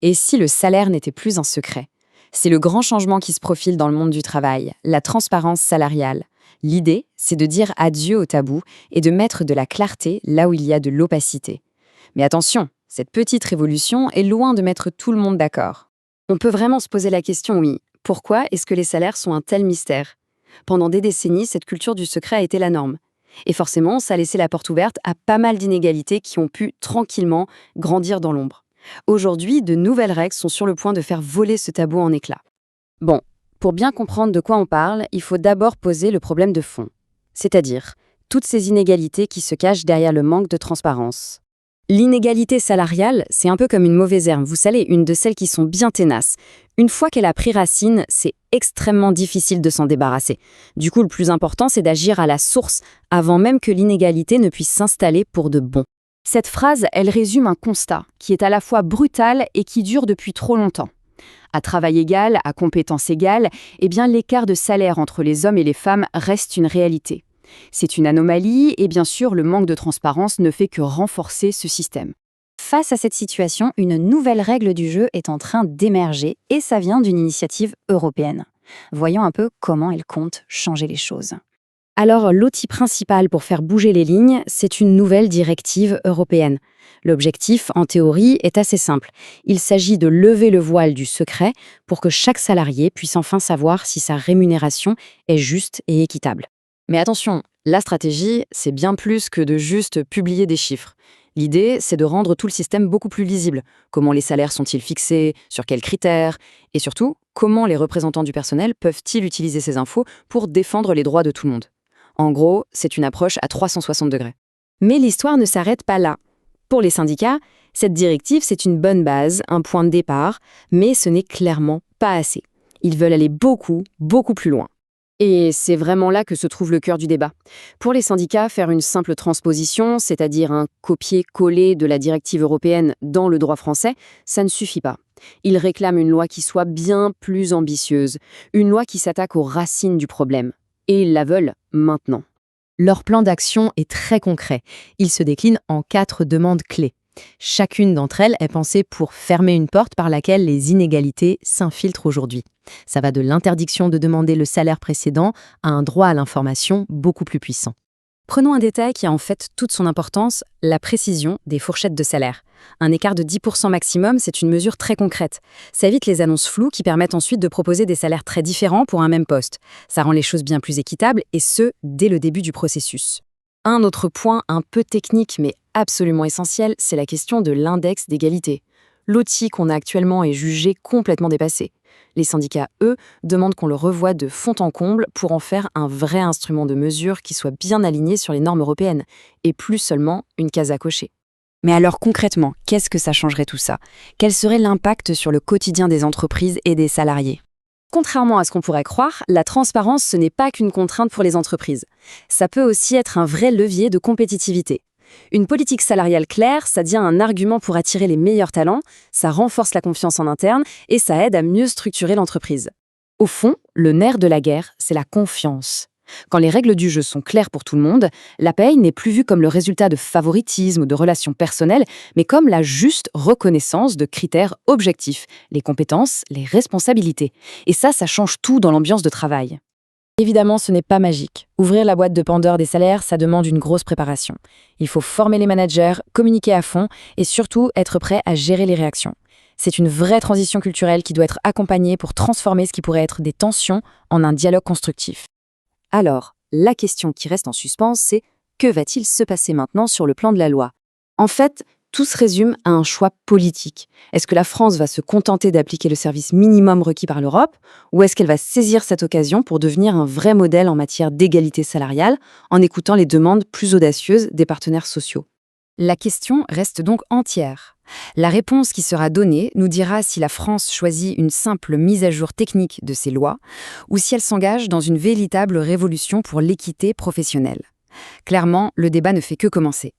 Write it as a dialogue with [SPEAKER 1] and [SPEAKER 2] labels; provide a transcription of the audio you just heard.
[SPEAKER 1] Et si le salaire n'était plus un secret? C'est le grand changement qui se profile dans le monde du travail, la transparence salariale. L'idée, c'est de dire adieu au tabou et de mettre de la clarté là où il y a de l'opacité. Mais attention, cette petite révolution est loin de mettre tout le monde d'accord. On peut vraiment se poser la question, oui, pourquoi est-ce que les salaires sont un tel mystère? Pendant des décennies, cette culture du secret a été la norme. Et forcément, ça a laissé la porte ouverte à pas mal d'inégalités qui ont pu tranquillement grandir dans l'ombre. Aujourd'hui, de nouvelles règles sont sur le point de faire voler ce tabou en éclats. Bon, pour bien comprendre de quoi on parle, il faut d'abord poser le problème de fond, c'est-à-dire toutes ces inégalités qui se cachent derrière le manque de transparence. L'inégalité salariale, c'est un peu comme une mauvaise herbe, vous savez, une de celles qui sont bien ténaces. Une fois qu'elle a pris racine, c'est extrêmement difficile de s'en débarrasser. Du coup, le plus important, c'est d'agir à la source, avant même que l'inégalité ne puisse s'installer pour de bon. Cette phrase, elle résume un constat qui est à la fois brutal et qui dure depuis trop longtemps. À travail égal, à compétences égales, eh bien l'écart de salaire entre les hommes et les femmes reste une réalité. C'est une anomalie et bien sûr le manque de transparence ne fait que renforcer ce système.
[SPEAKER 2] Face à cette situation, une nouvelle règle du jeu est en train d'émerger et ça vient d'une initiative européenne. Voyons un peu comment elle compte changer les choses.
[SPEAKER 1] Alors, l'outil principal pour faire bouger les lignes, c'est une nouvelle directive européenne. L'objectif, en théorie, est assez simple. Il s'agit de lever le voile du secret pour que chaque salarié puisse enfin savoir si sa rémunération est juste et équitable. Mais attention, la stratégie, c'est bien plus que de juste publier des chiffres. L'idée, c'est de rendre tout le système beaucoup plus lisible. Comment les salaires sont-ils fixés, sur quels critères, et surtout, comment les représentants du personnel peuvent-ils utiliser ces infos pour défendre les droits de tout le monde. En gros, c'est une approche à 360 degrés. Mais l'histoire ne s'arrête pas là. Pour les syndicats, cette directive, c'est une bonne base, un point de départ, mais ce n'est clairement pas assez. Ils veulent aller beaucoup, beaucoup plus loin. Et c'est vraiment là que se trouve le cœur du débat. Pour les syndicats, faire une simple transposition, c'est-à-dire un copier-coller de la directive européenne dans le droit français, ça ne suffit pas. Ils réclament une loi qui soit bien plus ambitieuse, une loi qui s'attaque aux racines du problème. Et ils la veulent maintenant. Leur plan d'action est très concret. Il se décline en 4 demandes clés. Chacune d'entre elles est pensée pour fermer une porte par laquelle les inégalités s'infiltrent aujourd'hui. Ça va de l'interdiction de demander le salaire précédent à un droit à l'information beaucoup plus puissant. Prenons un détail qui a en fait toute son importance, la précision des fourchettes de salaire. Un écart de 10% maximum, c'est une mesure très concrète. Ça évite les annonces floues qui permettent ensuite de proposer des salaires très différents pour un même poste. Ça rend les choses bien plus équitables et ce, dès le début du processus. Un autre point un peu technique mais absolument essentiel, c'est la question de l'index d'égalité. L'outil qu'on a actuellement est jugé complètement dépassé. Les syndicats, eux, demandent qu'on le revoie de fond en comble pour en faire un vrai instrument de mesure qui soit bien aligné sur les normes européennes, et plus seulement une case à cocher. Mais alors concrètement, qu'est-ce que ça changerait tout ça? Quel serait l'impact sur le quotidien des entreprises et des salariés? Contrairement à ce qu'on pourrait croire, la transparence, ce n'est pas qu'une contrainte pour les entreprises. Ça peut aussi être un vrai levier de compétitivité. Une politique salariale claire, ça devient un argument pour attirer les meilleurs talents, ça renforce la confiance en interne et ça aide à mieux structurer l'entreprise. Au fond, le nerf de la guerre, c'est la confiance. Quand les règles du jeu sont claires pour tout le monde, la paye n'est plus vue comme le résultat de favoritisme ou de relations personnelles, mais comme la juste reconnaissance de critères objectifs, les compétences, les responsabilités. Et ça change tout dans l'ambiance de travail. Évidemment, ce n'est pas magique. Ouvrir la boîte de Pandore des salaires, ça demande une grosse préparation. Il faut former les managers, communiquer à fond et surtout être prêt à gérer les réactions. C'est une vraie transition culturelle qui doit être accompagnée pour transformer ce qui pourrait être des tensions en un dialogue constructif. Alors, la question qui reste en suspens, c'est que va-t-il se passer maintenant sur le plan de la loi? En fait, tout se résume à un choix politique. Est-ce que la France va se contenter d'appliquer le service minimum requis par l'Europe ou est-ce qu'elle va saisir cette occasion pour devenir un vrai modèle en matière d'égalité salariale en écoutant les demandes plus audacieuses des partenaires sociaux? La question reste donc entière. La réponse qui sera donnée nous dira si la France choisit une simple mise à jour technique de ses lois ou si elle s'engage dans une véritable révolution pour l'équité professionnelle. Clairement, le débat ne fait que commencer.